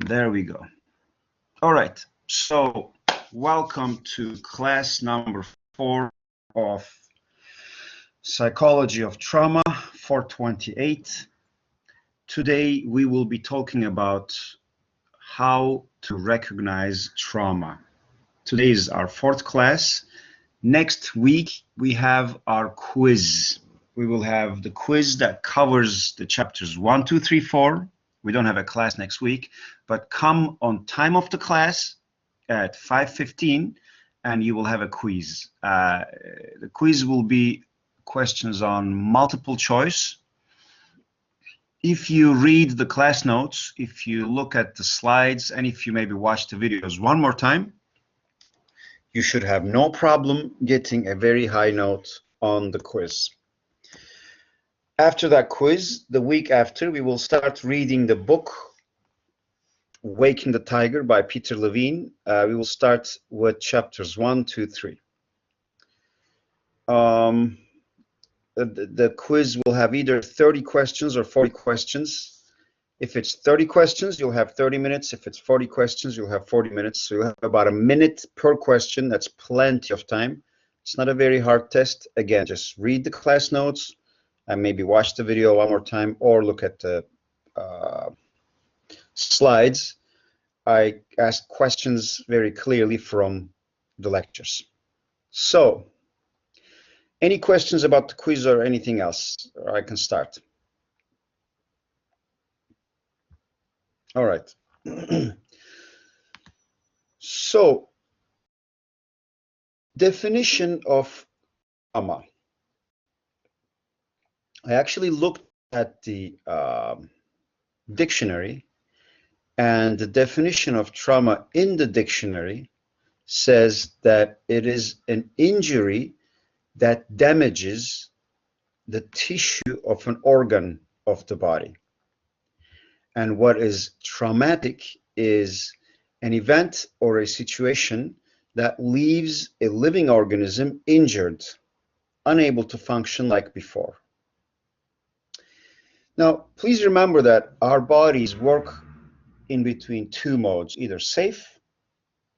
There we go. All right, so welcome to class number 4 of Psychology of Trauma 428. Today we will be talking about how to recognize trauma. Today is our 4th class. Next week we have our quiz. We will have the quiz that covers the chapters 1, 2, 3, 4. We don't have a class next week, but come on time of the class at 5:15 and you will have a quiz. The quiz will be questions on multiple choice. If you read the class notes, if you look at the slides, and if you maybe watch the videos one more time, you should have no problem getting a very high note on the quiz. After that quiz, the week after, we will start reading the book Waking the Tiger by Peter Levine. We will start with chapters 1, 2, 3. The quiz will have either 30 questions or 40 questions. If it's 30 questions, you'll have 30 minutes. If it's 40 questions, you'll have 40 minutes. So you'll have about a minute per question. That's plenty of time. It's not a very hard test. Again, just read the class notes and maybe watch the video one more time or look at the slides. I asked questions very clearly from the lectures. So, any questions about the quiz or anything else? Or I can start. All right. So, definition of trauma. I actually looked at the dictionary, and the definition of trauma in the dictionary says that it is an injury that damages the tissue of an organ of the body. And what is traumatic is an event or a situation that leaves a living organism injured, unable to function like before. Now, please remember that our bodies work in between two modes, either safe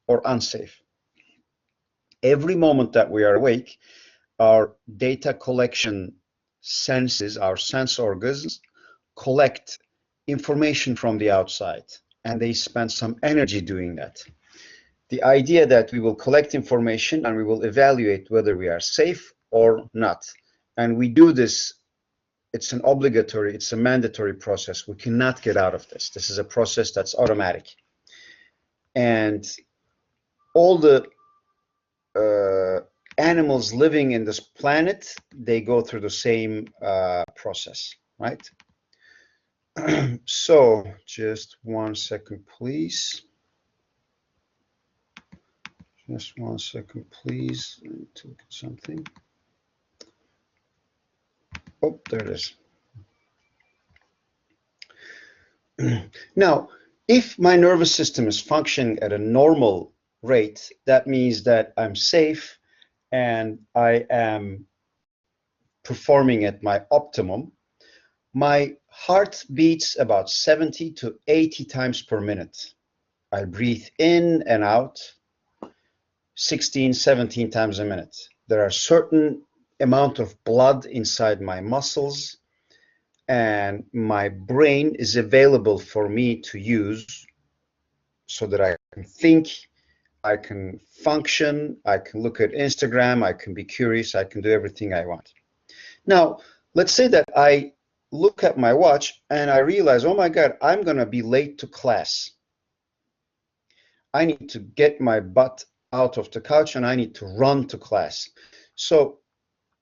or unsafe. Every moment that we are awake, our data collection senses, our sense organs, collect information from the outside, and they spend some energy doing that. The idea that we will collect information and we will evaluate whether we are safe or not. And we do this. It's an obligatory, it's a mandatory process. We cannot get out of this. This is a process that's automatic. And all the animals living in this planet, they go through the same process, right? So, just 1 second, please. Just 1 second, please. I need to look at something. Oh, there it is. Now, if my nervous system is functioning at a normal rate, that means that I'm safe and I am performing at my optimum. My heart beats about 70 to 80 times per minute. I breathe in and out 16, 17 times a minute. There are certain amount of blood inside my muscles, and my brain is available for me to use so that I can think, I can function, I can look at Instagram, I can be curious, I can do everything I want. Now, let's say that I look at my watch and I realize, oh my God, I'm going to be late to class. I need to get my butt out of the couch and I need to run to class. So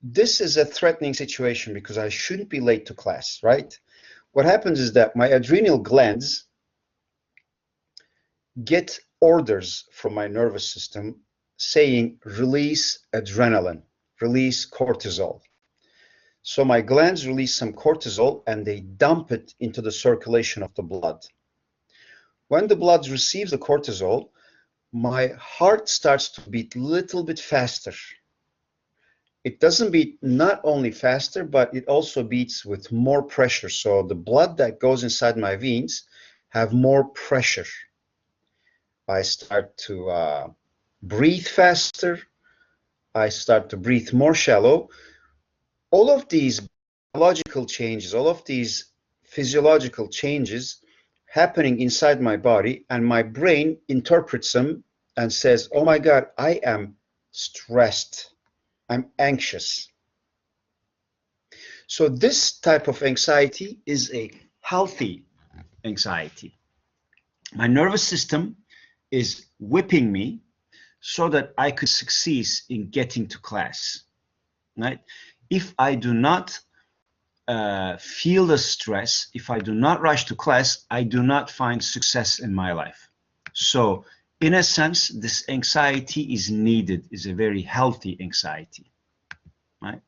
this is a threatening situation because I shouldn't be late to class, right? What happens is that my adrenal glands get orders from my nervous system saying release adrenaline, release cortisol. So my glands release some cortisol and they dump it into the circulation of the blood. When the blood receives the cortisol, my heart starts to beat a little bit faster. It doesn't beat not only faster, but it also beats with more pressure. So the blood that goes inside my veins have more pressure. I start to breathe faster. I start to breathe more shallow. All of these biological changes, all of these physiological changes happening inside my body, and my brain interprets them and says, oh my God, I am stressed. I'm anxious. So this type of anxiety is a healthy anxiety. My nervous system is whipping me so that I could succeed in getting to class, right? If I do not feel the stress, if I do not rush to class, I do not find success in my life. So in a sense, this anxiety is needed, is a very healthy anxiety, right?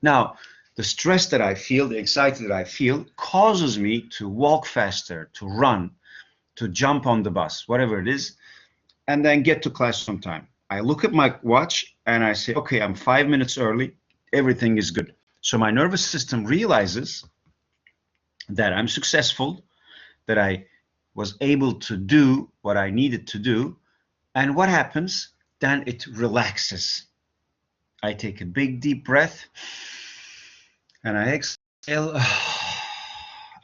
Now, the stress that I feel, the anxiety that I feel causes me to walk faster, to run, to jump on the bus, whatever it is, and then get to class on time. I look at my watch and I say, okay, I'm 5 minutes early, everything is good. So my nervous system realizes that I'm successful, that I was able to do what I needed to do. And what happens? Then it relaxes. I take a big deep breath and I exhale,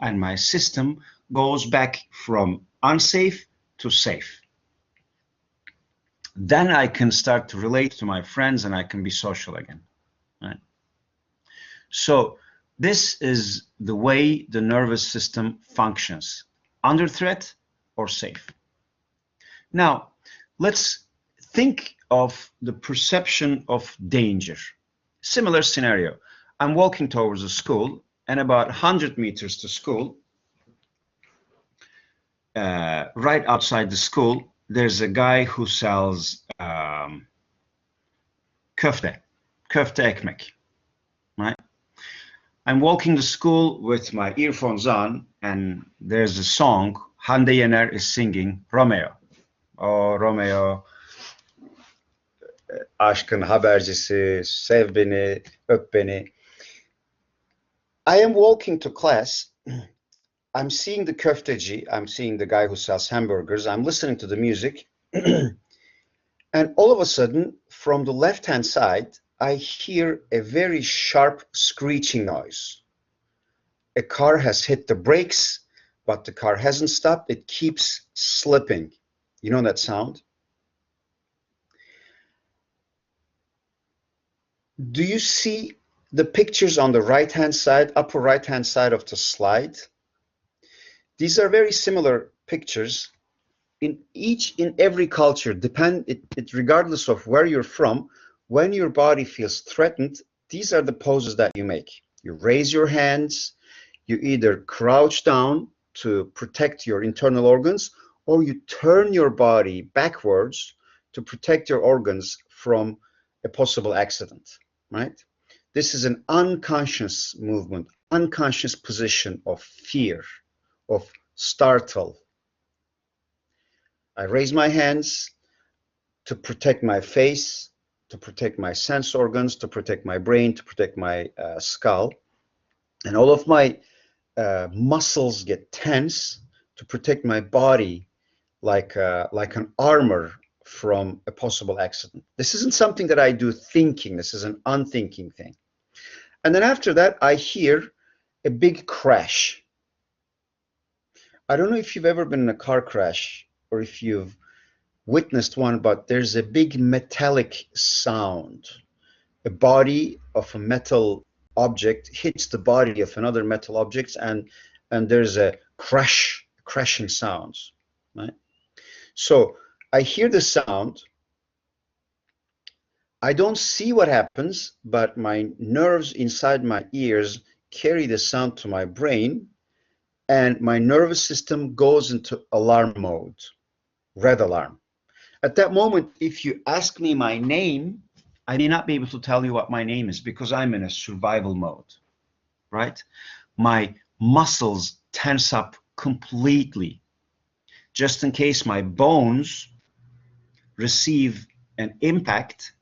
and my system goes back from unsafe to safe. Then I can start to relate to my friends and I can be social again, right? So this is the way the nervous system functions, under threat or safe. Now, let's think of the perception of danger. Similar scenario. I'm walking towards a school, and about 100 meters to school, right outside the school, there's a guy who sells köfte ekmek, right? I'm walking to school with my earphones on, and there's a song. Hande Yener is singing Romeo. Oh, Romeo, aşkın habercisi, sev beni, öp beni. I am walking to class. I'm seeing the köfteci. I'm seeing the guy who sells hamburgers. I'm listening to the music. And all of a sudden, from the left-hand side, I hear a very sharp screeching noise. A car has hit the brakes, but the car hasn't stopped. It keeps slipping. You know that sound? Do you see the pictures on the right-hand side, upper right-hand side of the slide? These are very similar pictures in every culture, regardless of where you're from. When your body feels threatened, these are the poses that you make. You raise your hands, you either crouch down to protect your internal organs, or you turn your body backwards to protect your organs from a possible accident, right? This is an unconscious movement, unconscious position of fear, of startle. I raise my hands to protect my face, to protect my sense organs, to protect my brain, to protect my skull. And all of my muscles get tense to protect my body like an armor from a possible accident. This isn't something that I do thinking. This is an unthinking thing. And then after that, I hear a big crash. I don't know if you've ever been in a car crash or if you've witnessed one, but there's a big metallic sound. A body of a metal object hits the body of another metal object, and there's a crashing sounds, right? So I hear the sound. I don't see what happens, but my nerves inside my ears carry the sound to my brain, and my nervous system goes into alarm mode, red alarm. At that moment, if you ask me my name, I may not be able to tell you what my name is because I'm in a survival mode, right? My muscles tense up completely, just in case my bones receive an impact.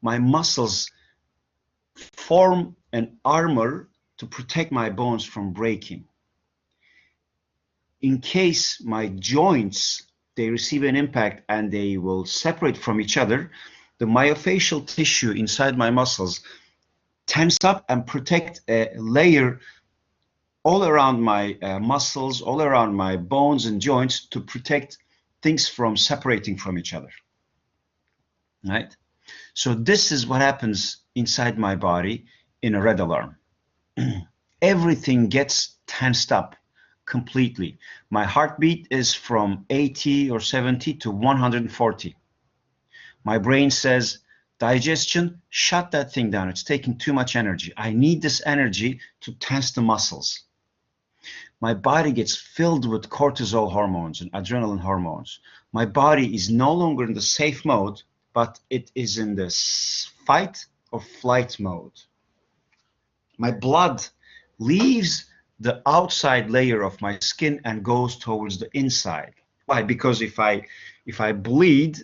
My muscles form an armor to protect my bones from breaking. in case my joints, they receive an impact and they will separate from each other, the myofascial tissue inside my muscles tense up and protect a layer all around my muscles, all around my bones and joints to protect things from separating from each other, right? So this is what happens inside my body in a red alarm. Everything gets tensed up completely. My heartbeat is from 80 or 70 to 140. My brain says, digestion, shut that thing down. It's taking too much energy. I need this energy to tense the muscles. My body gets filled with cortisol hormones and adrenaline hormones. My body is no longer in the safe mode, but it is in the fight or flight mode. My blood leaves the outside layer of my skin and goes towards the inside. Why? Because if I bleed,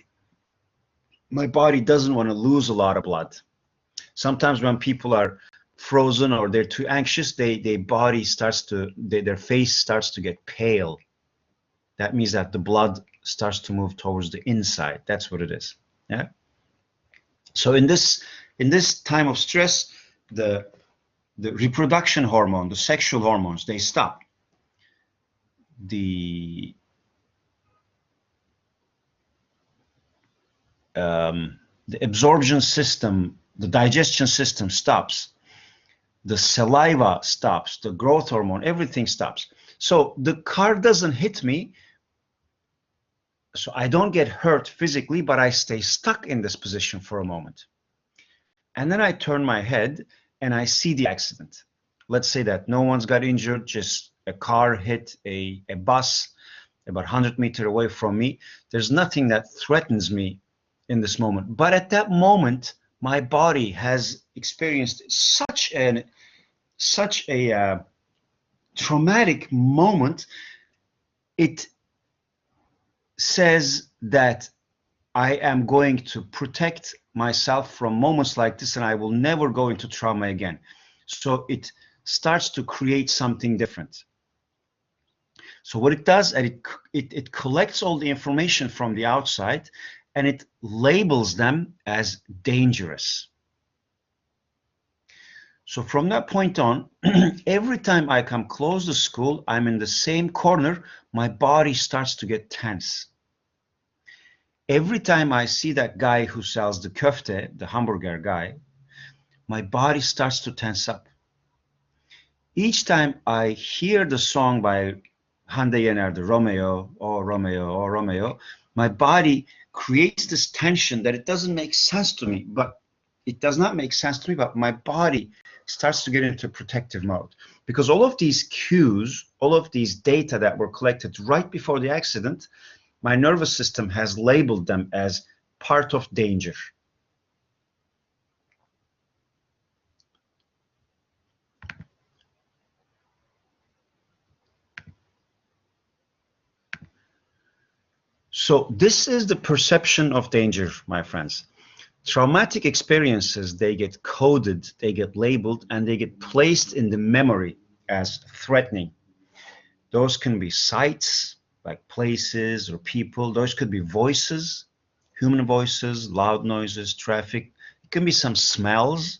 my body doesn't want to lose a lot of blood. Sometimes when people are frozen or they're too anxious, their body starts to, their face starts to get pale. That means that the blood starts to move towards the inside. That's what it is. Yeah. So in this time of stress, the reproduction hormone, the sexual hormones, they stop. The absorption system, the digestion system stops. The saliva stops, the growth hormone, everything stops. So the car doesn't hit me, so I don't get hurt physically, but I stay stuck in this position for a moment. And then I turn my head and I see the accident. Let's say that no one's got injured, just a car hit a bus about 100 meters away from me. There's nothing that threatens me in this moment. But at that moment, my body has experienced such a traumatic moment. It says that I am going to protect myself from moments like this and I will never go into trauma again. So it starts to create something different. So what it does, it collects all the information from the outside and it labels them as dangerous. So from that point on, every time I come close to school, I'm in the same corner, my body starts to get tense. Every time I see that guy who sells the köfte, the hamburger guy, my body starts to tense up. Each time I hear the song by Hande Yener, the Romeo, oh Romeo, oh Romeo, my body creates this tension that it doesn't make sense to me, but it does not make sense to me, but my body starts to get into protective mode. Because all of these cues, all of these data that were collected right before the accident, my nervous system has labeled them as part of danger. So this is the perception of danger, my friends. Traumatic experiences, they get coded, they get labeled, and they get placed in the memory as threatening. Those can be sights, like places or people. Those could be voices, human voices, loud noises, traffic. It can be some smells.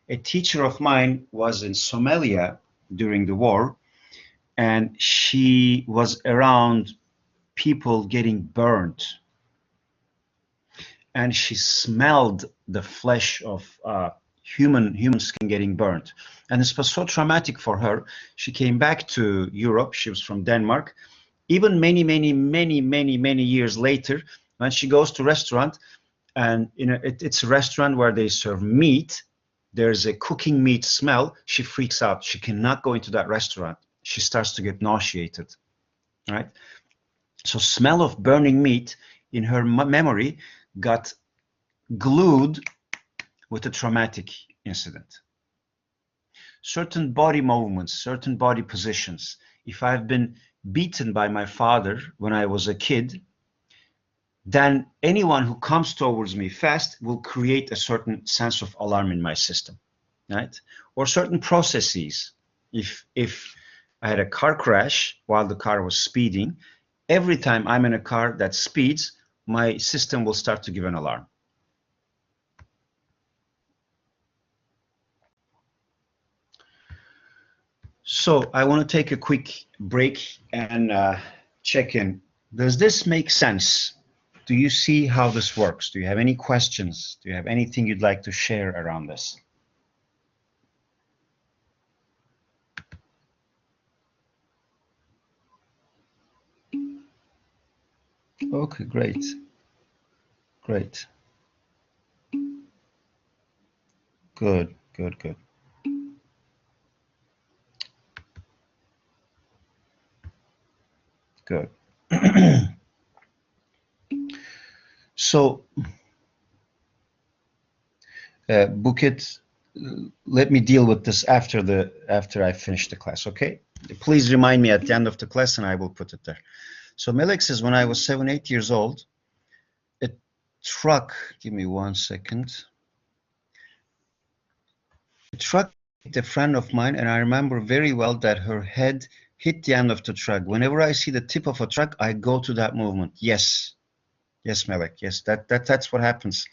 A teacher of mine was in Somalia during the war, and she was around people getting burned. And she smelled the flesh of human skin getting burnt. And this was so traumatic for her. She came back to Europe. She was from Denmark. Even many years later, when she goes to a restaurant, and it's a restaurant where they serve meat, there's a cooking meat smell, she freaks out. She cannot go into that restaurant. She starts to get nauseated, right? So smell of burning meat in her memory got glued with a traumatic incident. Certain body movements, certain body positions. If I've been beaten by my father when I was a kid, then anyone who comes towards me fast will create a certain sense of alarm in my system, right? Or certain processes. If I had a car crash while the car was speeding. Every time I'm in a car that speeds, my system will start to give an alarm. So I want to take a quick break and check in. Does this make sense? Do you see how this works? Do you have any questions? Do you have anything you'd like to share around this? Okay, great. Great. Good, good, good. Good. So, Bukit, let me deal with this after I finish the class, okay? Please remind me at the end of the class and I will put it there. So Melek says, when I was 7, 8 years old, a truck, give me 1 second. A truck hit a friend of mine, and I remember very well that her head hit the end of the truck. Whenever I see the tip of a truck, I go to that movement. Yes, yes, Melek, yes, that's what happens.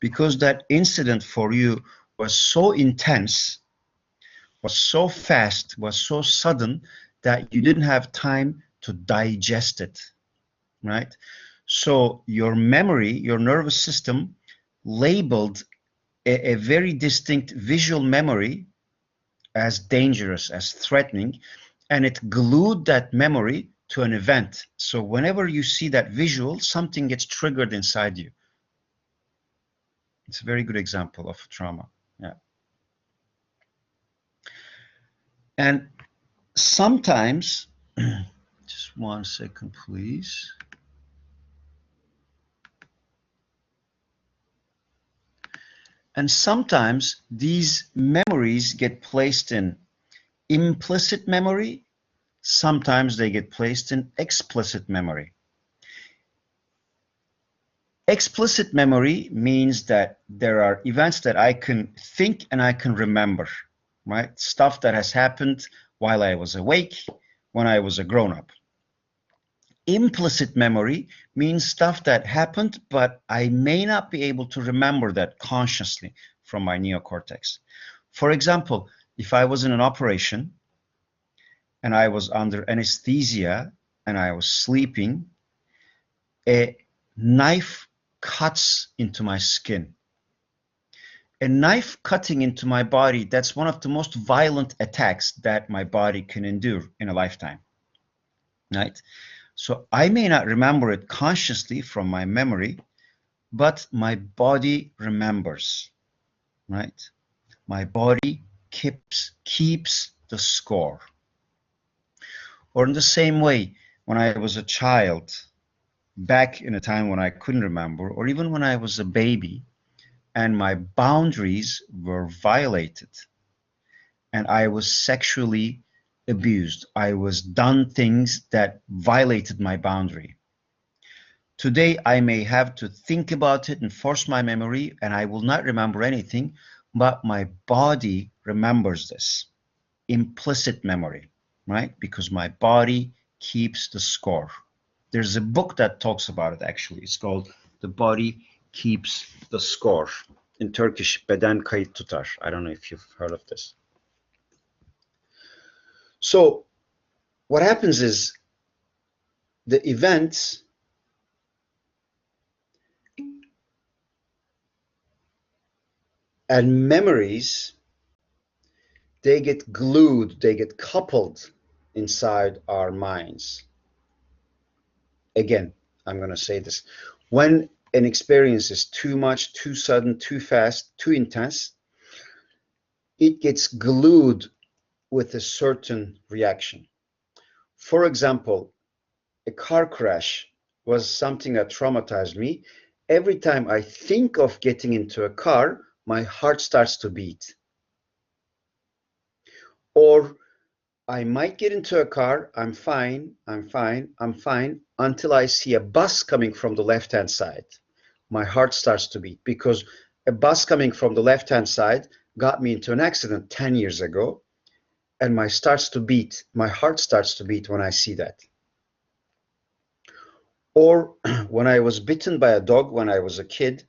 Because that incident for you was so intense, was so fast, was so sudden that you didn't have time to digest it, right? So your memory, your nervous system labeled a very distinct visual memory as dangerous, as threatening, and it glued that memory to an event. So whenever you see that visual, something gets triggered inside you. It's a very good example of trauma. Yeah. And sometimes, just 1 second, please. And sometimes these memories get placed in implicit memory. Sometimes they get placed in explicit memory. Explicit memory means that there are events that I can think and I can remember, right? Stuff that has happened while I was awake, when I was a grown-up. Implicit memory means stuff that happened, but I may not be able to remember that consciously from my neocortex. For example, if I was in an operation and I was under anesthesia and I was sleeping, a knife cuts into my skin. A knife cutting into my body, that's one of the most violent attacks that my body can endure in a lifetime, right? So I may not remember it consciously from my memory, but my body remembers, right? My body keeps the score. Or in the same way, when I was a child, back in a time when I couldn't remember, or even when I was a baby, and my boundaries were violated, and I was sexually abused. I was done things that violated my boundary. Today, I may have to think about it and force my memory, and I will not remember anything, but my body remembers this. Implicit memory, right? Because my body keeps the score. There's a book that talks about it, actually. It's called The Body Keeps the Score. In Turkish, beden kayıt tutar. I don't know if you've heard of this. So what happens is the events and memories, they get glued, they get coupled inside our minds. Again, I'm going to say this. When an experience is too much, too sudden, too fast, too intense, it gets glued with a certain reaction. For example, a car crash was something that traumatized me. Every time I think of getting into a car, my heart starts to beat. Or I might get into a car, I'm fine, until I see a bus coming from the left-hand side. My heart starts to beat because a bus coming from the left-hand side got me into an accident 10 years ago. and my heart starts to beat when I see that. Or when I was bitten by a dog when I was a kid,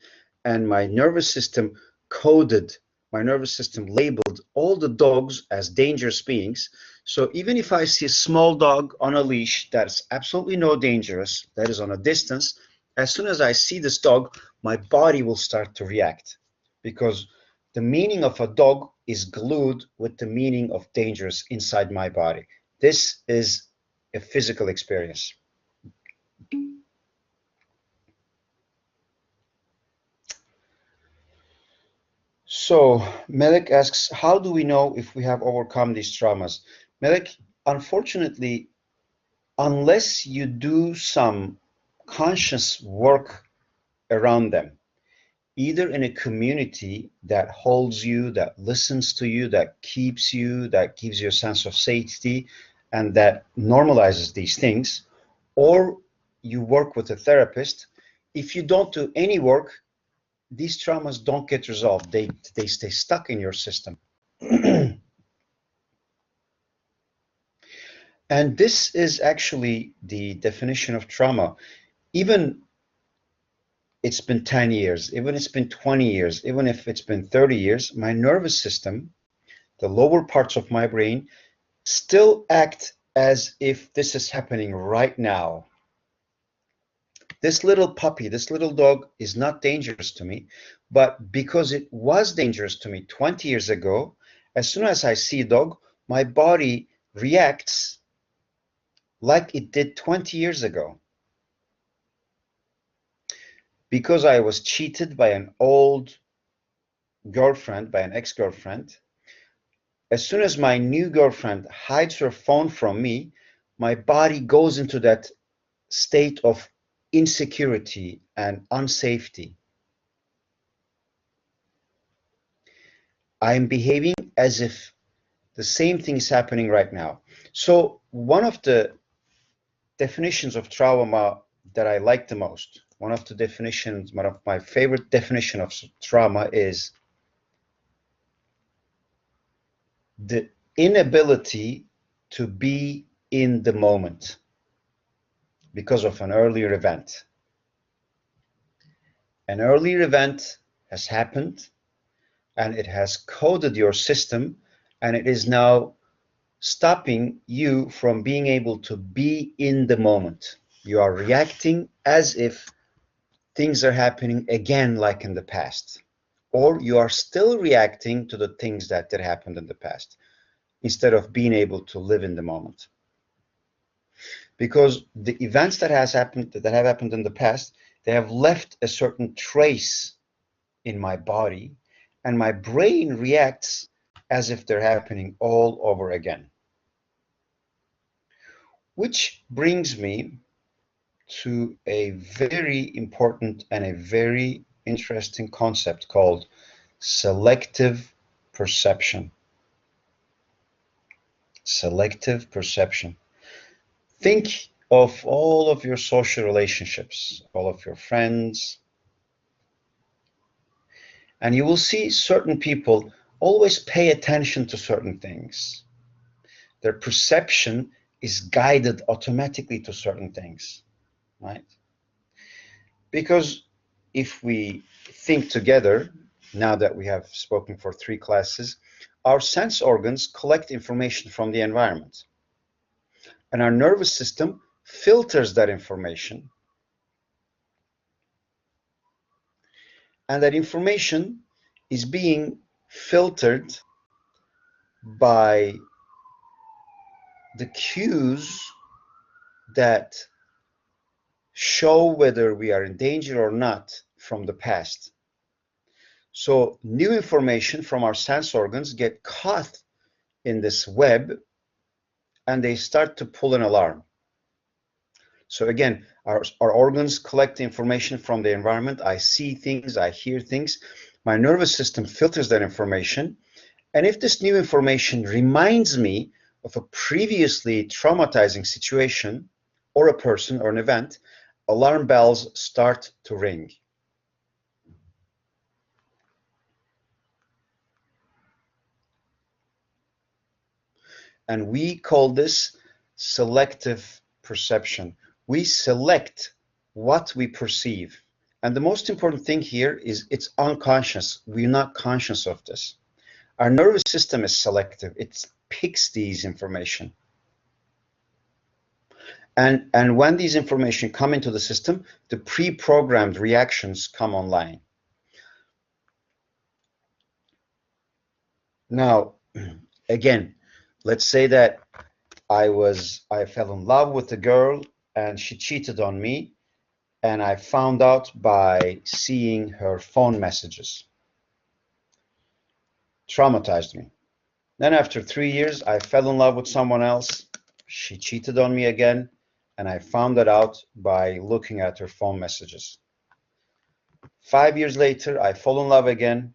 and my nervous system labeled all the dogs as dangerous beings. So even if I see a small dog on a leash that's absolutely no dangerous, that is on a distance, as soon as I see this dog, my body will start to react, because the meaning of a dog is glued with the meaning of dangerous inside my body. This is a physical experience. So Melek asks, how do we know if we have overcome these traumas? Melek, unfortunately, unless you do some conscious work around them, either in a community that holds you, that listens to you, that keeps you, that gives you a sense of safety, and that normalizes these things, or you work with a therapist, if you don't do any work, these traumas don't get resolved. They stay stuck in your system. And this is actually the definition of trauma. Even it's been 10 years, even it's been 20 years, even if it's been 30 years, my nervous system, the lower parts of my brain, still act as if this is happening right now. This little puppy, this little dog is not dangerous to me, but because it was dangerous to me 20 years ago, as soon as I see a dog, my body reacts like it did 20 years ago. Because I was cheated by an old girlfriend, by an ex-girlfriend, as soon as my new girlfriend hides her phone from me, my body goes into that state of insecurity and unsafety. I'm behaving as if the same thing is happening right now. So one of the definitions of trauma that I like the most, one of my favorite definition of trauma is the inability to be in the moment because of an earlier event. An earlier event has happened and it has coded your system, and it is now stopping you from being able to be in the moment. You are reacting as if things are happening again like in the past, or you are still reacting to the things that happened in the past instead of being able to live in the moment. Because the events that have happened in the past, they have left a certain trace in my body, and my brain reacts as if they're happening all over again. Which brings me to a very important and a very interesting concept called selective perception. Selective perception. Think of all of your social relationships, all of your friends, and you will see certain people always pay attention to certain things. Their perception is guided automatically to certain things, right? Because if we think together, now that we have spoken for 3 classes, our sense organs collect information from the environment. And our nervous system filters that information. And that information is being filtered by the cues that show whether we are in danger or not from the past. So new information from our sense organs get caught in this web and they start to pull an alarm. So again, our organs collect information from the environment. I see things, I hear things. My nervous system filters that information. And if this new information reminds me of a previously traumatizing situation or a person or an event, alarm bells start to ring. And we call this selective perception. We select what we perceive. And the most important thing here is it's unconscious. We're not conscious of this. Our nervous system is selective. It picks these information. And when these information come into the system, the pre-programmed reactions come online. Now, again, let's say that I fell in love with a girl and she cheated on me, and I found out by seeing her phone messages. Traumatized me. Then after 3 years, I fell in love with someone else. She cheated on me again, and I found that out by looking at her phone messages. 5 years later, I fall in love again.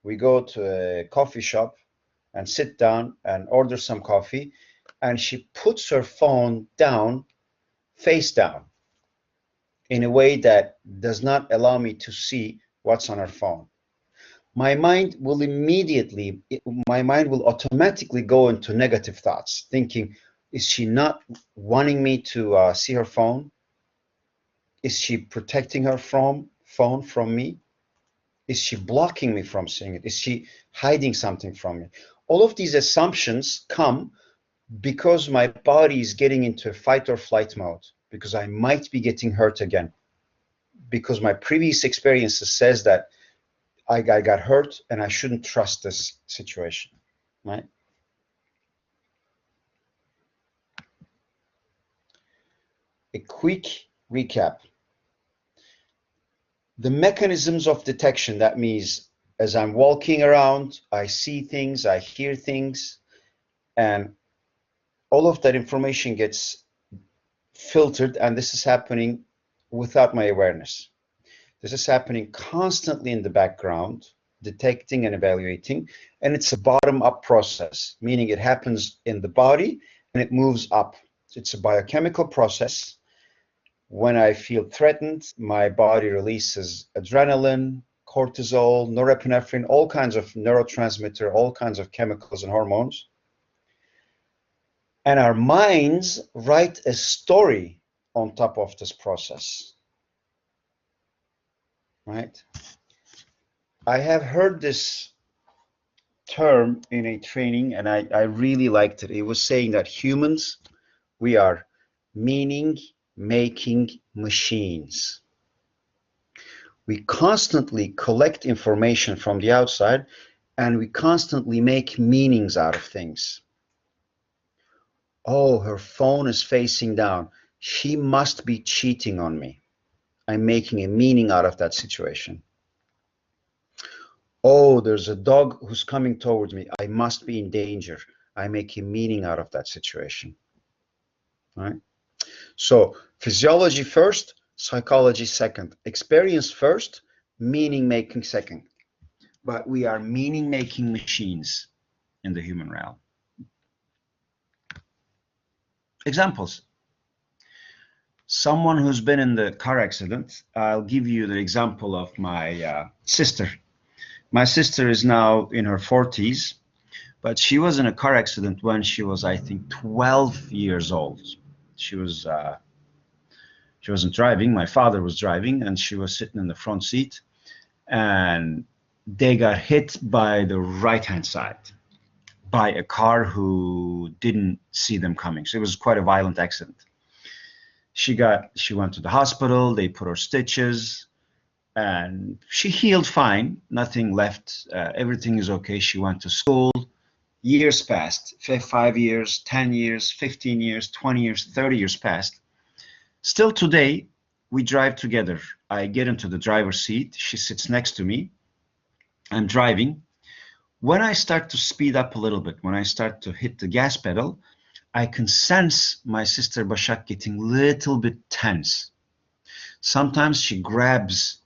We go to a coffee shop and sit down and order some coffee, and she puts her phone down, face down, in a way that does not allow me to see what's on her phone. My mind will automatically go into negative thoughts, thinking, is she not wanting me to see her phone? Is she protecting her phone from me? Is she blocking me from seeing it? Is she hiding something from me? All of these assumptions come because my body is getting into a fight or flight mode, because I might be getting hurt again, because my previous experiences says that I got hurt and I shouldn't trust this situation, right? A quick recap. The mechanisms of detection, that means as I'm walking around, I see things, I hear things, and all of that information gets filtered, and this is happening without my awareness. This is happening constantly in the background, detecting and evaluating, and it's a bottom-up process, meaning it happens in the body and it moves up. It's a biochemical process. When I feel threatened, my body releases adrenaline, cortisol, norepinephrine, all kinds of neurotransmitter, all kinds of chemicals and hormones. And our minds write a story on top of this process, right? I have heard this term in a training, and I really liked it. It was saying that humans, we are meaning-making machines. We constantly collect information from the outside, and we constantly make meanings out of things. Oh, her phone is facing down. She must be cheating on me. I'm making a meaning out of that situation. Oh, there's a dog who's coming towards me. I must be in danger. I make a meaning out of that situation. Right? So physiology first, psychology second. Experience first, meaning making second. But we are meaning making machines in the human realm. Examples. Someone who's been in the car accident. I'll give you the example of my sister. My sister is now in her 40s, but she was in a car accident when she was, I think, 12 years old. She wasn't driving. My father was driving, and she was sitting in the front seat, and they got hit by the right-hand side by a car who didn't see them coming. So it was quite a violent accident. She went to the hospital. They put her stitches, and she healed fine. Nothing left. Everything is okay. She went to school. Years passed. 5 years, 10 years, 15 years, 20 years, 30 years passed. Still today, we drive together. I get into the driver's seat. She sits next to me. I'm driving. When I start to speed up a little bit, when I start to hit the gas pedal, I can sense my sister Başak getting a little bit tense. Sometimes she grabs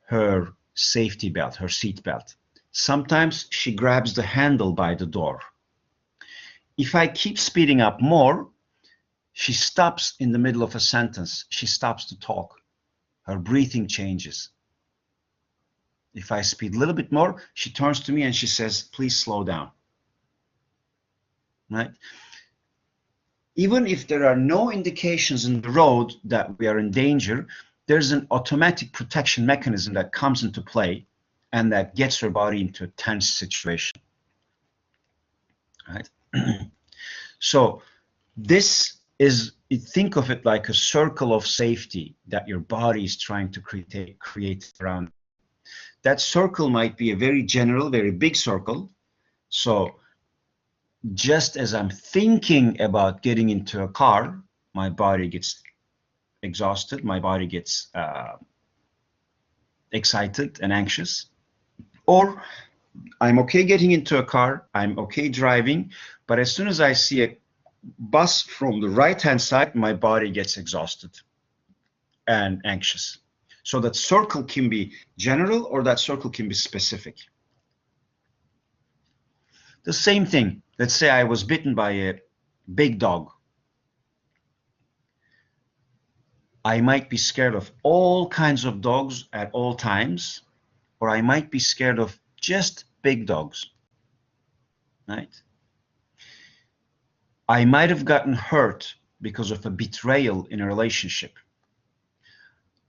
her safety belt, her seat belt. Sometimes she grabs the handle by the door. If I keep speeding up more, she stops in the middle of a sentence. She stops to talk. Her breathing changes. If I speed a little bit more, she turns to me and she says, please slow down. right? Even if there are no indications in the road that we are in danger, there's an automatic protection mechanism that comes into play and that gets your body into a tense situation, right? So this is, think of it like a circle of safety that your body is trying to create around. That circle might be a very general, very big circle. So just as I'm thinking about getting into a car, my body gets exhausted, my body gets excited and anxious. Or I'm okay getting into a car, I'm okay driving, but as soon as I see a bus from the right-hand side, my body gets exhausted and anxious. So that circle can be general or that circle can be specific. The same thing, let's say I was bitten by a big dog. I might be scared of all kinds of dogs at all times, or I might be scared of just big dogs, right? I might have gotten hurt because of a betrayal in a relationship.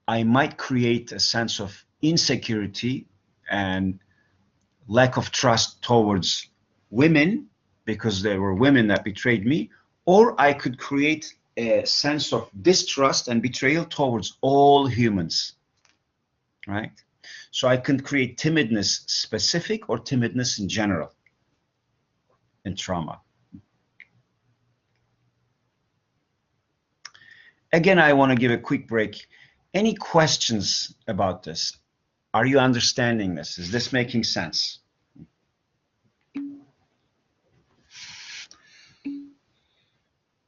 I might create a sense of insecurity and lack of trust towards women because there were women that betrayed me, or I could create a sense of distrust and betrayal towards all humans, right? So I can create timidness specific or timidness in general in trauma. Again, I want to give a quick break. Any questions about this? Are you understanding this? Is this making sense?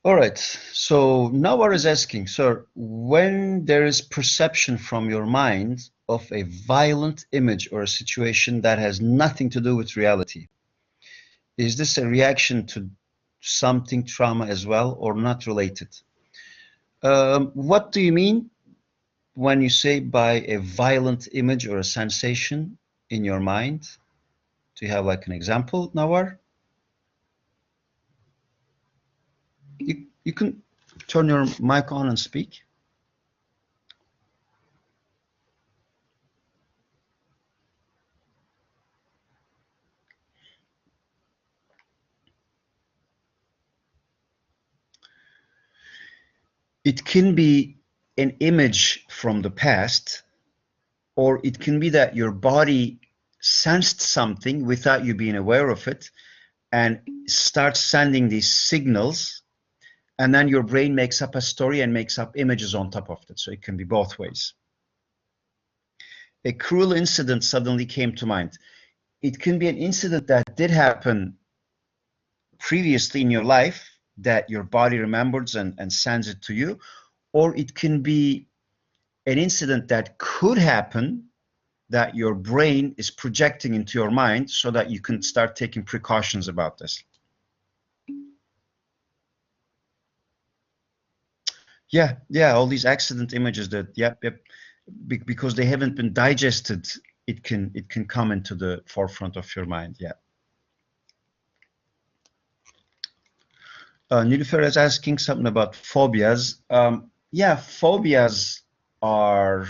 All right, so Nawar is asking, sir, when there is perception from your mind of a violent image or a situation that has nothing to do with reality, is this a reaction to something trauma as well or not related? What do you mean when you say by a violent image or a sensation in your mind? Do you have like an example, Nawar? You can turn your mic on and speak. It can be an image from the past, or it can be that your body sensed something without you being aware of it and starts sending these signals, and then your brain makes up a story and makes up images on top of it. So it can be both ways. A cruel incident suddenly came to mind. It can be an incident that did happen previously in your life that your body remembers and sends it to you, or it can be an incident that could happen that your brain is projecting into your mind so that you can start taking precautions about this. Yeah, all these accident images that, yep, because they haven't been digested, it can come into the forefront of your mind, yeah. Nilüfer is asking something about phobias. Yeah, phobias are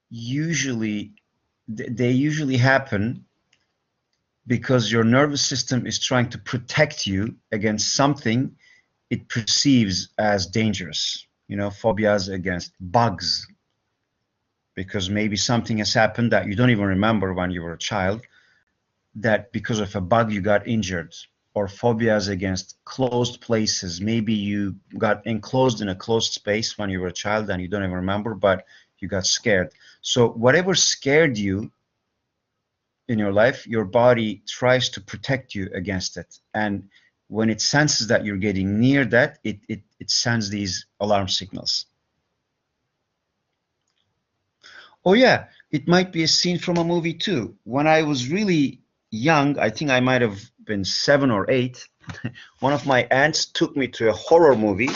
usually, they usually happen because your nervous system is trying to protect you against something it perceives as dangerous. You know, phobias against bugs, because maybe something has happened that you don't even remember when you were a child, that because of a bug you got injured. Or phobias against closed places. Maybe you got enclosed in a closed space when you were a child and you don't even remember, but you got scared. So whatever scared you in your life, your body tries to protect you against it. And when it senses that you're getting near that, it sends these alarm signals. Oh yeah, it might be a scene from a movie too. When I was really young, I think I might have been 7 or 8, one of my aunts took me to a horror movie,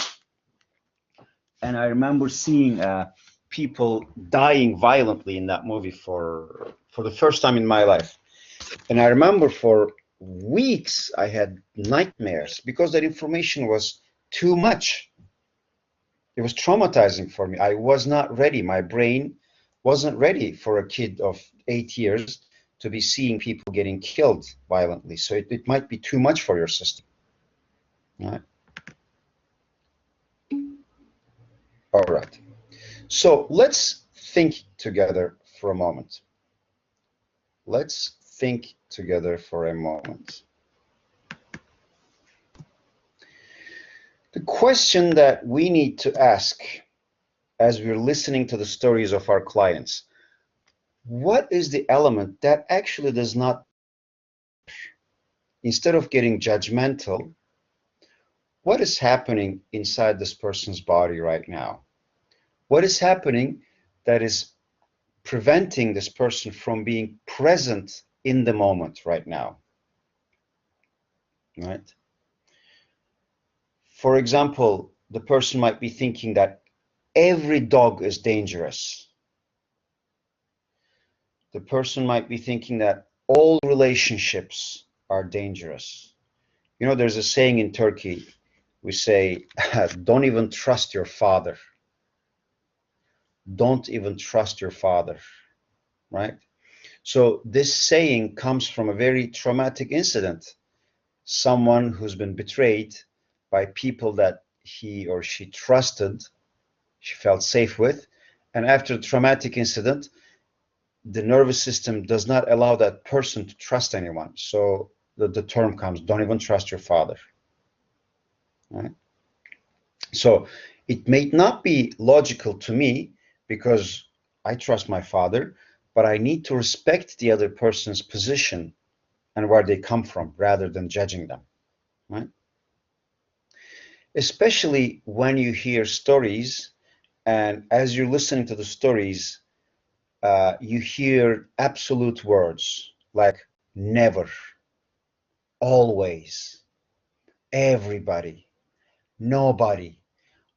and I remember seeing people dying violently in that movie for the first time in my life. And I remember for weeks I had nightmares because that information was too much. It was traumatizing for me. I was not ready. My brain wasn't ready for a kid of 8 years to be seeing people getting killed violently. So it might be too much for your system. All right. So let's think together for a moment. Let's think together for a moment. The question that we need to ask as we're listening to the stories of our clients, what is the element that actually does not, instead of getting judgmental, what is happening inside this person's body right now? What is happening that is preventing this person from being present in the moment right now? Right? For example, the person might be thinking that every dog is dangerous. The person might be thinking that all relationships are dangerous. You know, there's a saying in Turkey, we say, don't even trust your father. Don't even trust your father, right? So this saying comes from a very traumatic incident. Someone who's been betrayed by people that he or she trusted, she felt safe with, and after a traumatic incident, the nervous system does not allow that person to trust anyone. So the term comes, don't even trust your father. Right? So it may not be logical to me because I trust my father, but I need to respect the other person's position and where they come from rather than judging them. Right? Especially when you hear stories, and as you're listening to the stories, you hear absolute words like never, always, everybody, nobody.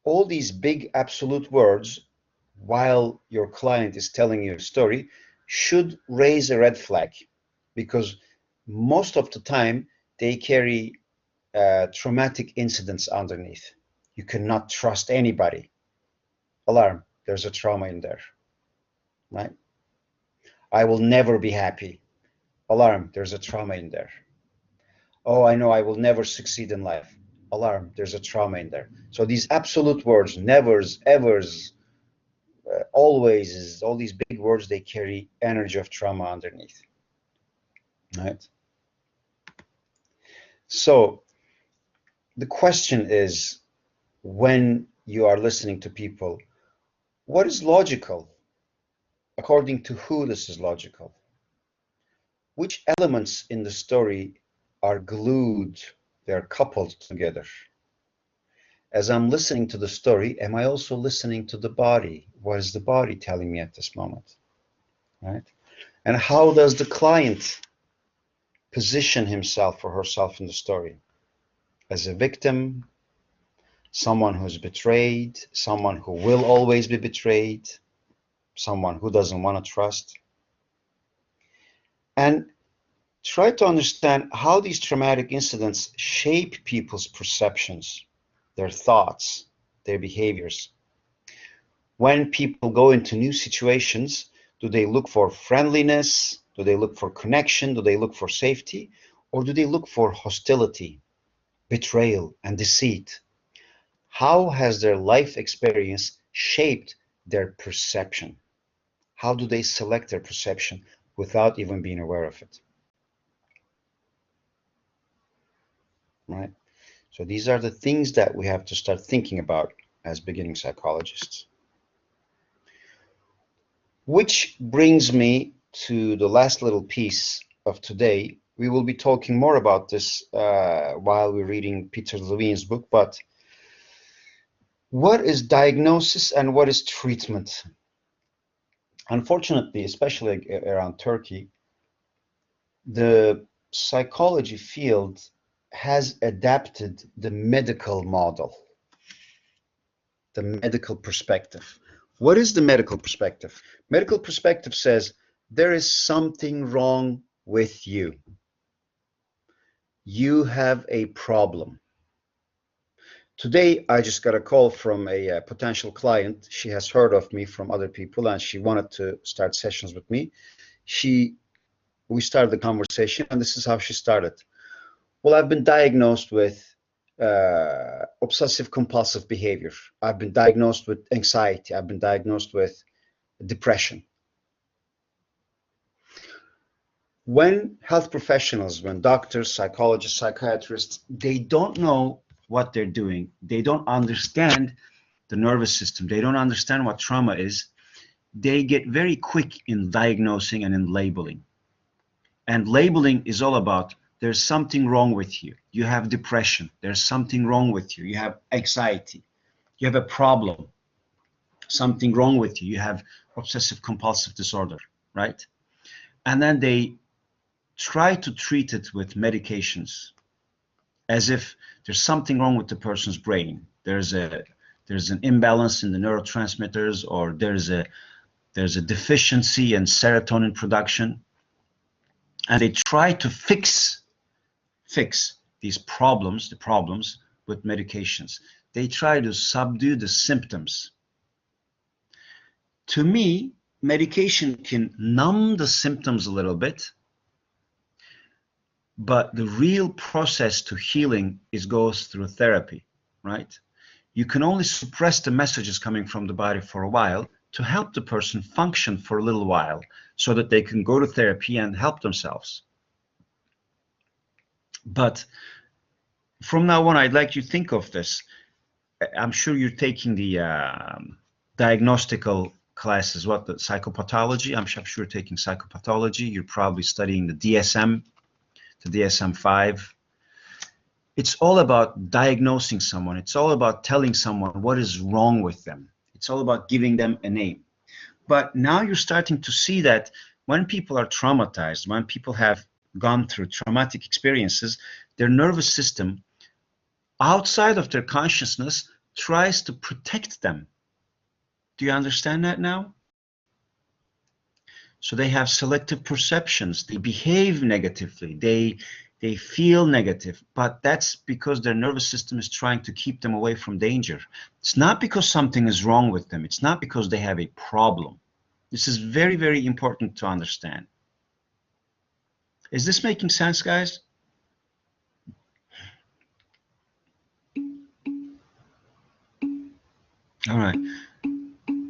All these big absolute words, while your client is telling you a story, should raise a red flag because most of the time they carry traumatic incidents underneath. You cannot trust anybody. Alarm, there's a trauma in there, right? I will never be happy. Alarm, there's a trauma in there. Oh, I know I will never succeed in life. Alarm, there's a trauma in there. So these absolute words, nevers, evers, always, all these big words, they carry energy of trauma underneath, right? So the question is, when you are listening to people, what is logical? According to who this is logical? Which elements in the story are glued, they're coupled together? As I'm listening to the story, am I also listening to the body? What is the body telling me at this moment? Right? And how does the client position himself or herself in the story? As a victim, someone who's betrayed, someone who will always be betrayed, someone who doesn't want to trust. And try to understand how these traumatic incidents shape people's perceptions, their thoughts, their behaviors. When people go into new situations, do they look for friendliness? Do they look for connection? Do they look for safety? Or do they look for hostility, betrayal, and deceit? How has their life experience shaped their perception? How do they select their perception without even being aware of it? Right? So these are the things that we have to start thinking about as beginning psychologists. Which brings me to the last little piece of today. We will be talking more about this while we're reading Peter Levine's book, but what is diagnosis and what is treatment? Unfortunately, especially around Turkey, the psychology field has adapted the medical model, the medical perspective. What is the medical perspective? Medical perspective says there is something wrong with you. you have a problem. Today, I just got a call from a potential client. She has heard of me from other people and she wanted to start sessions with me. We started the conversation and this is how she started. Well, I've been diagnosed with obsessive compulsive behavior. I've been diagnosed with anxiety. I've been diagnosed with depression. When health professionals, when doctors, psychologists, psychiatrists, they don't know what they're doing, they don't understand the nervous system, they don't understand what trauma is, they get very quick in diagnosing and in labeling. And labeling is all about there's something wrong with you. You have depression. There's something wrong with you. You have anxiety. You have a problem. Something wrong with you. You have obsessive compulsive disorder, right? And then they try to treat it with medications as if there's something wrong with the person's brain. There's an imbalance in the neurotransmitters, or there's a deficiency in serotonin production. And they try to fix these problems, the problems with medications. They try to subdue the symptoms. To me, medication can numb the symptoms a little bit, but the real process to healing goes through therapy, right? You can only suppress the messages coming from the body for a while to help the person function for a little while so that they can go to therapy and help themselves. But from now on, I'd like you to think of this. I'm sure you're taking the diagnostical classes, what, the psychopathology? I'm sure you're taking psychopathology. You're probably studying the DSM, the DSM-5. It's all about diagnosing someone. It's all about telling someone what is wrong with them. It's all about giving them a name. But now you're starting to see that when people are traumatized, when people have gone through traumatic experiences, their nervous system outside of their consciousness tries to protect them. Do you understand that now? So they have selective perceptions. They behave negatively. They feel negative, but that's because their nervous system is trying to keep them away from danger. It's not because something is wrong with them. It's not because they have a problem. This is very, very important to understand. Is this making sense, guys? All right.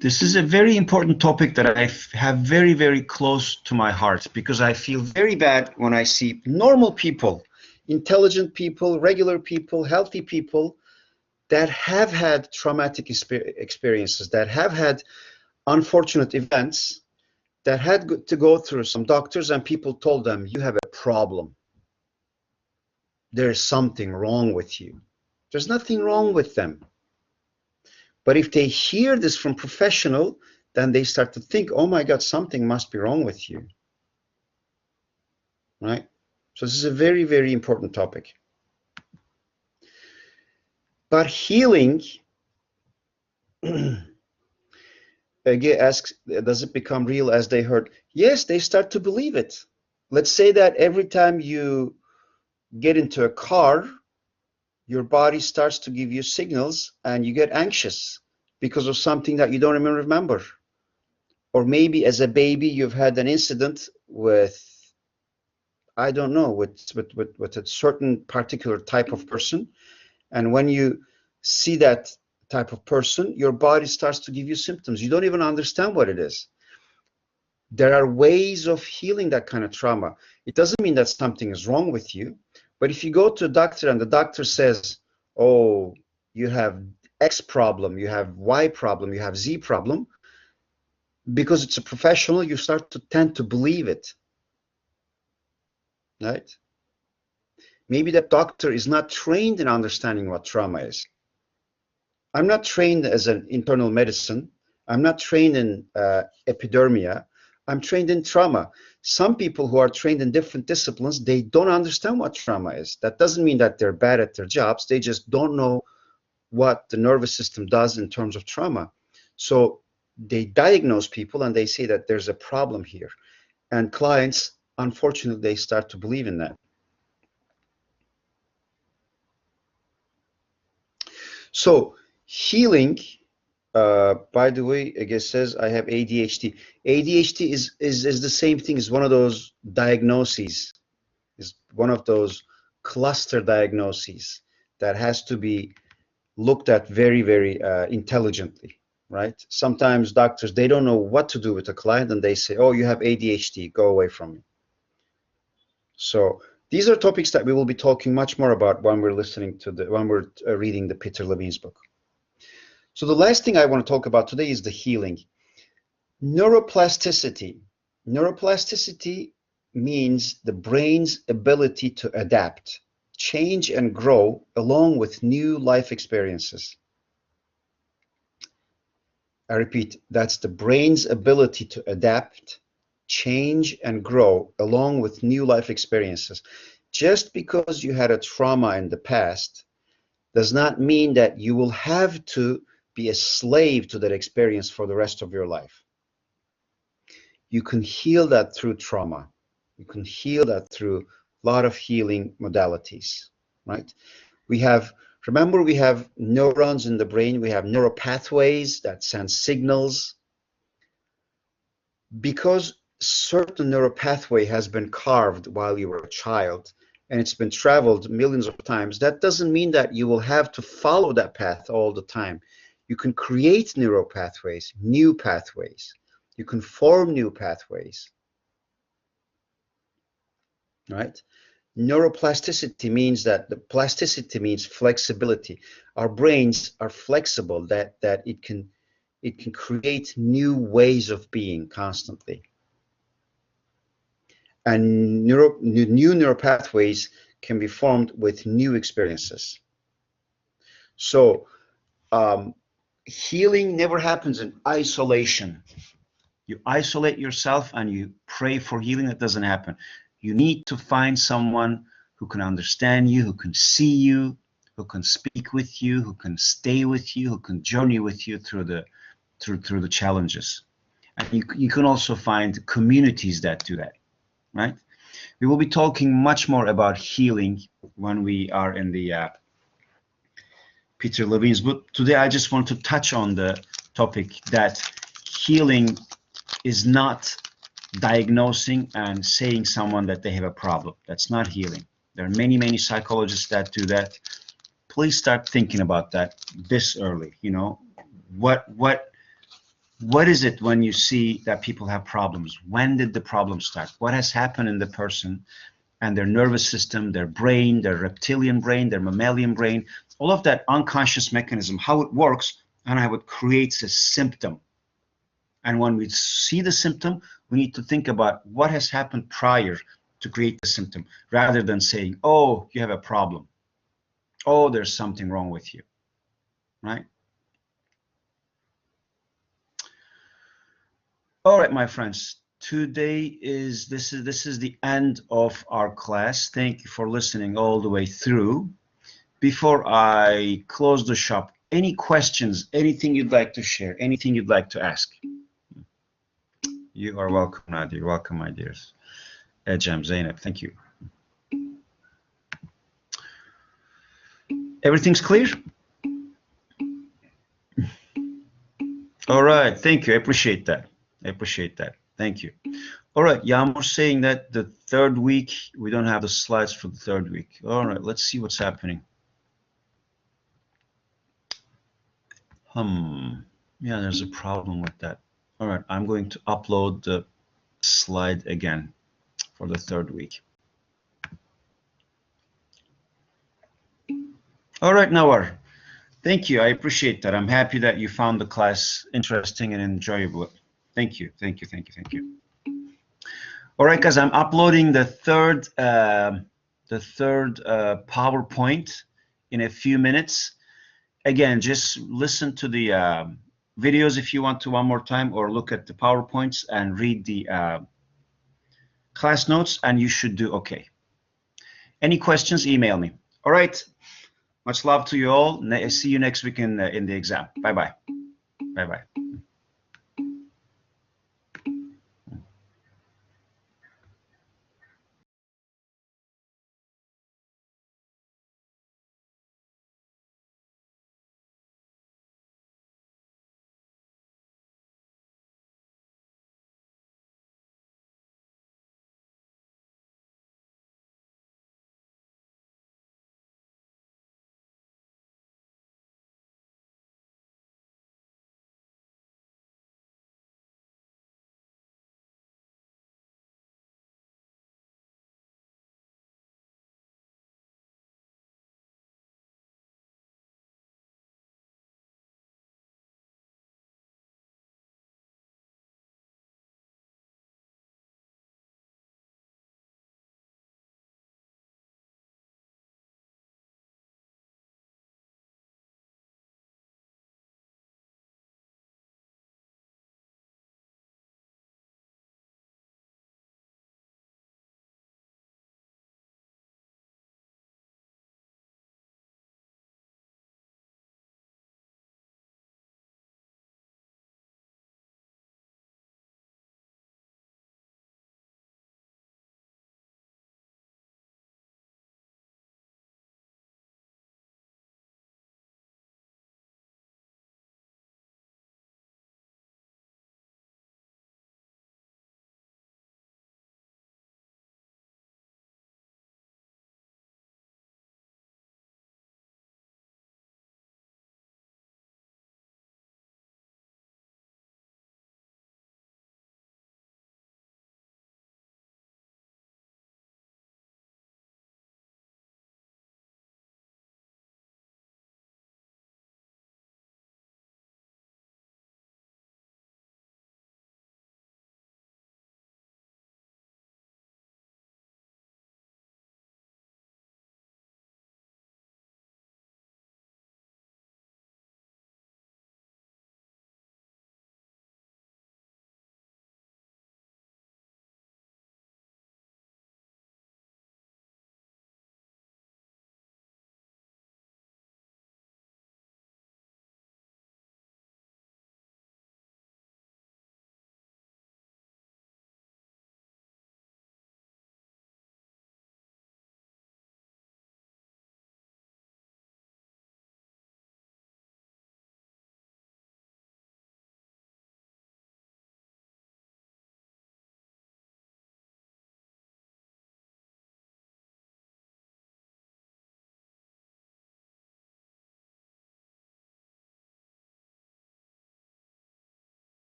This is a very important topic that I have very, very close to my heart, because I feel very bad when I see normal people, intelligent people, regular people, healthy people that have had traumatic experiences, that have had unfortunate events, that had to go through some doctors and people told them, you have a problem. There's something wrong with you. There's nothing wrong with them. But if they hear this from professional, then they start to think, oh my God, something must be wrong with you, right? So this is a very, very important topic. But healing, again, asks, does it become real as they heard? Yes, they start to believe it. Let's say that every time you get into a car, your body starts to give you signals and you get anxious because of something that you don't even remember. Or maybe as a baby, you've had an incident with, I don't know, with a certain particular type of person. And when you see that type of person, your body starts to give you symptoms. You don't even understand what it is. There are ways of healing that kind of trauma. It doesn't mean that something is wrong with you. But if you go to a doctor and the doctor says, oh, you have X problem, you have Y problem, you have Z problem, because it's a professional, you start to tend to believe it, right? Maybe that doctor is not trained in understanding what trauma is. I'm not trained as an internal medicine. I'm not trained in epidermia. I'm trained in trauma. Some people who are trained in different disciplines, they don't understand what trauma is. That doesn't mean that they're bad at their jobs. They just don't know what the nervous system does in terms of trauma. So they diagnose people and they say that there's a problem here. And clients, unfortunately, they start to believe in that. So healing, by the way, I guess says I have ADHD. ADHD is the same thing as one of those diagnoses, is one of those cluster diagnoses that has to be looked at very, very intelligently, right? Sometimes doctors, they don't know what to do with a client and they say, oh, you have ADHD, go away from me. So these are topics that we will be talking much more about when we're reading the Peter Levine's book. So the last thing I want to talk about today is the healing. Neuroplasticity. Neuroplasticity means the brain's ability to adapt, change, and grow along with new life experiences. I repeat, that's the brain's ability to adapt, change, and grow along with new life experiences. Just because you had a trauma in the past does not mean that you will have to be a slave to that experience for the rest of your life. You can heal that through trauma. You can heal that through a lot of healing modalities, right? Remember, we have neurons in the brain. We have neural pathways that send signals. Because certain neural pathway has been carved while you were a child and it's been traveled millions of times, that doesn't mean that you will have to follow that path all the time. You can create neural pathways, new pathways. You can form new pathways, right? Neuroplasticity means that the plasticity means flexibility. Our brains are flexible, that it can create new ways of being constantly. And new neural pathways can be formed with new experiences. So healing never happens in isolation. You isolate yourself and you pray for healing. That doesn't happen. You need to find someone who can understand you, who can see you, who can speak with you, who can stay with you, who can journey with you through the challenges. And you can also find communities that do that, right? We will be talking much more about healing when we are in the Peter Levine's book. Today, I just want to touch on the topic that healing is not diagnosing and saying someone that they have a problem. That's not healing. There are many, many psychologists that do that. Please start thinking about that this early. You know, what is it when you see that people have problems? When did the problem start? What has happened in the person and their nervous system, their brain, their reptilian brain, their mammalian brain, all of that unconscious mechanism, how it works and how it creates a symptom. And when we see the symptom, we need to think about what has happened prior to create the symptom, rather than saying, oh, you have a problem. Oh, there's something wrong with you, right? All right, my friends, this is the end of our class. Thank you for listening all the way through. Before I close the shop, any questions, anything you'd like to share, anything you'd like to ask? You are welcome, Nadia. You're welcome, my dears. Ejam, Zainab, thank you. Everything's clear? All right, thank you. I appreciate that. I appreciate that. Thank you. All right, Yağmur's saying that the third week, we don't have the slides for the third week. All right, let's see what's happening. Yeah, there's a problem with that. All right, I'm going to upload the slide again for the third week. All right, Nawar. Thank you. I appreciate that. I'm happy that you found the class interesting and enjoyable. Thank you. Thank you. Thank you. Thank you. All right, guys. I'm uploading the third PowerPoint in a few minutes. Again, just listen to the videos if you want to one more time, or look at the PowerPoints and read the class notes, and you should do okay. Any questions? Email me. All right. Much love to you all. See you next week in the exam. Bye-bye. Bye-bye.